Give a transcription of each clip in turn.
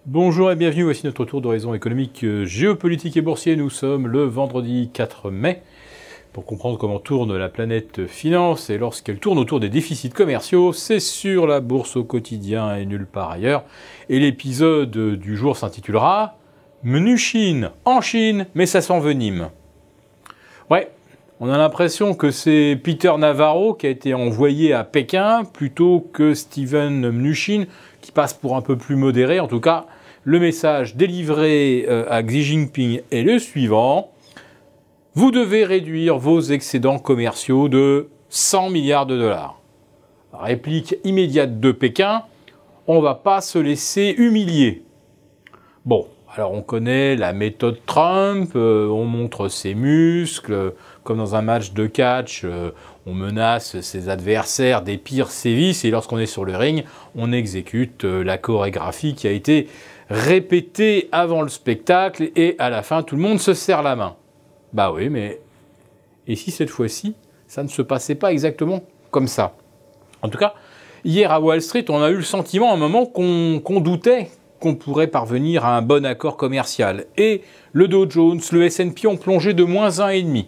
Bonjour et bienvenue, voici notre tour d'horizon économique, géopolitique et boursier. Nous sommes le vendredi 4 mai pour comprendre comment tourne la planète finance et lorsqu'elle tourne autour des déficits commerciaux, c'est sur la bourse au quotidien et nulle part ailleurs. Et l'épisode du jour s'intitulera « Menu Chine, en Chine, mais ça s'envenime ». Ouais, on a l'impression que c'est Peter Navarro qui a été envoyé à Pékin plutôt que Steven Mnuchin qui passe pour un peu plus modéré. En tout cas, le message délivré à Xi Jinping est le suivant. Vous devez réduire vos excédents commerciaux de 100 milliards de dollars. Réplique immédiate de Pékin, on ne va pas se laisser humilier. Bon, alors on connaît la méthode Trump, on montre ses muscles, comme dans un match de catch, on menace ses adversaires des pires sévices et lorsqu'on est sur le ring, on exécute la chorégraphie qui a été répétée avant le spectacle et à la fin tout le monde se serre la main. Bah oui, mais et si cette fois-ci, ça ne se passait pas exactement comme ça? En tout cas, hier à Wall Street, on a eu le sentiment à un moment qu'on doutait qu'on pourrait parvenir à un bon accord commercial. Et le Dow Jones, le S&P ont plongé de -1,5.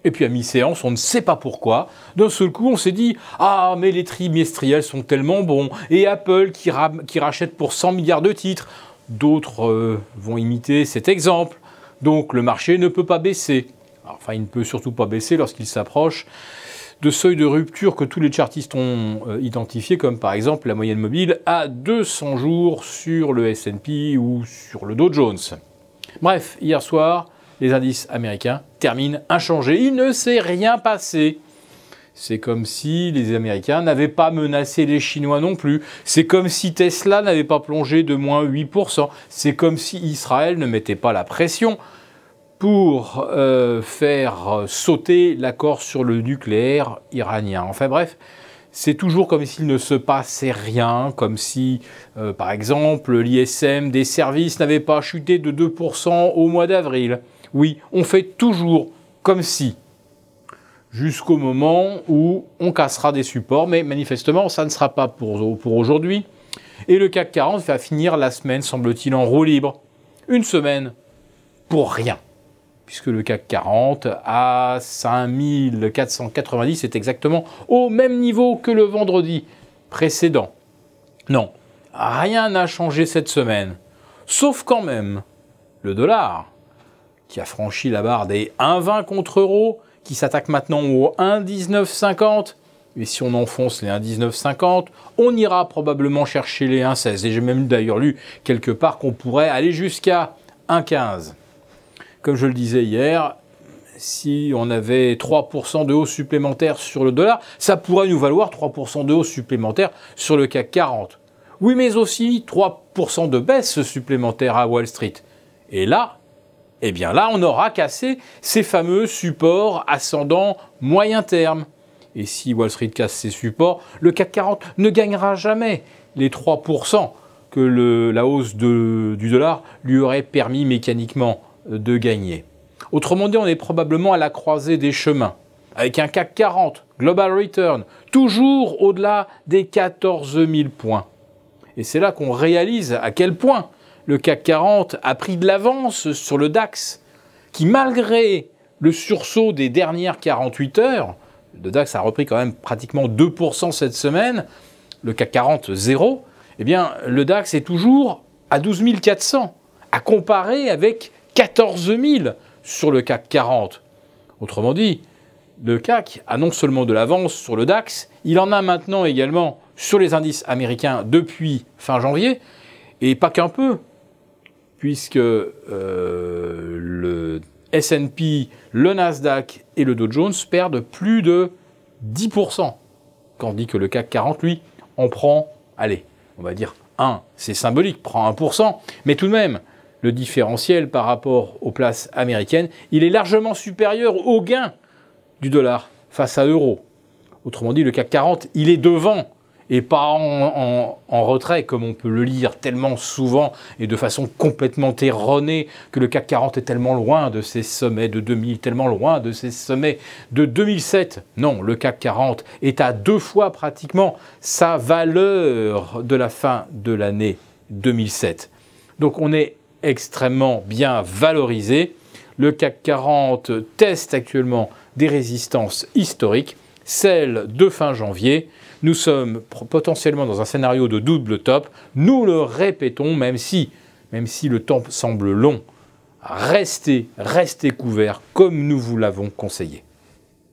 Et puis à mi-séance, on ne sait pas pourquoi, d'un seul coup on s'est dit « Ah, mais les trimestriels sont tellement bons !» Et Apple qui rachète pour 100 milliards de titres. D'autres vont imiter cet exemple. Donc le marché ne peut pas baisser. Enfin, il ne peut surtout pas baisser lorsqu'il s'approche de seuils de rupture que tous les chartistes ont identifiés, comme par exemple la moyenne mobile à 200 jours sur le S&P ou sur le Dow Jones. Bref, hier soir, les indices américains terminent inchangés. Il ne s'est rien passé. C'est comme si les Américains n'avaient pas menacé les Chinois non plus. C'est comme si Tesla n'avait pas plongé de -8%. C'est comme si Israël ne mettait pas la pression pour faire sauter l'accord sur le nucléaire iranien. Enfin bref, c'est toujours comme s'il ne se passait rien, comme si, par exemple, l'ISM des services n'avait pas chuté de 2% au mois d'avril. Oui, on fait toujours comme si, jusqu'au moment où on cassera des supports, mais manifestement, ça ne sera pas pour aujourd'hui. Et le CAC 40 va finir la semaine, semble-t-il, en roue libre. Une semaine pour rien, puisque le CAC 40 à 5490 est exactement au même niveau que le vendredi précédent. Non, rien n'a changé cette semaine, sauf quand même le dollar, qui a franchi la barre des 1,20 contre euro, qui s'attaque maintenant au 1,1950. Et si on enfonce les 1,1950, on ira probablement chercher les 1,16. Et j'ai même d'ailleurs lu quelque part qu'on pourrait aller jusqu'à 1,15. Comme je le disais hier, si on avait 3% de hausse supplémentaire sur le dollar, ça pourrait nous valoir 3% de hausse supplémentaire sur le CAC 40. Oui, mais aussi 3% de baisse supplémentaire à Wall Street. Et là, eh bien là, on aura cassé ces fameux supports ascendants moyen terme. Et si Wall Street casse ses supports, le CAC 40 ne gagnera jamais les 3% que la hausse du dollar lui aurait permis mécaniquement de gagner. Autrement dit, on est probablement à la croisée des chemins, avec un CAC 40, Global Return, toujours au-delà des 14 000 points. Et c'est là qu'on réalise à quel point le CAC 40 a pris de l'avance sur le DAX, qui malgré le sursaut des dernières 48 heures, le DAX a repris quand même pratiquement 2% cette semaine, le CAC 40 0, eh bien le DAX est toujours à 12 400, à comparer avec 14 000 sur le CAC 40. Autrement dit, le CAC a non seulement de l'avance sur le DAX, il en a maintenant également sur les indices américains depuis fin janvier, et pas qu'un peu, puisque le S&P, le Nasdaq et le Dow Jones perdent plus de 10%, tandis que le CAC 40, lui, en prend, allez, on va dire 1, c'est symbolique, prend 1%, mais tout de même, le différentiel par rapport aux places américaines, il est largement supérieur au gain du dollar face à l'euro. Autrement dit, le CAC 40, il est devant et pas en retrait, comme on peut le lire tellement souvent et de façon complètement erronée, que le CAC 40 est tellement loin de ses sommets de 2000, tellement loin de ses sommets de 2007. Non, le CAC 40 est à 2 fois pratiquement sa valeur de la fin de l'année 2007. Donc on est extrêmement bien valorisé. Le CAC 40 teste actuellement des résistances historiques, celle de fin janvier. Nous sommes potentiellement dans un scénario de double top. Nous le répétons, même si le temps semble long, restez couverts comme nous vous l'avons conseillé.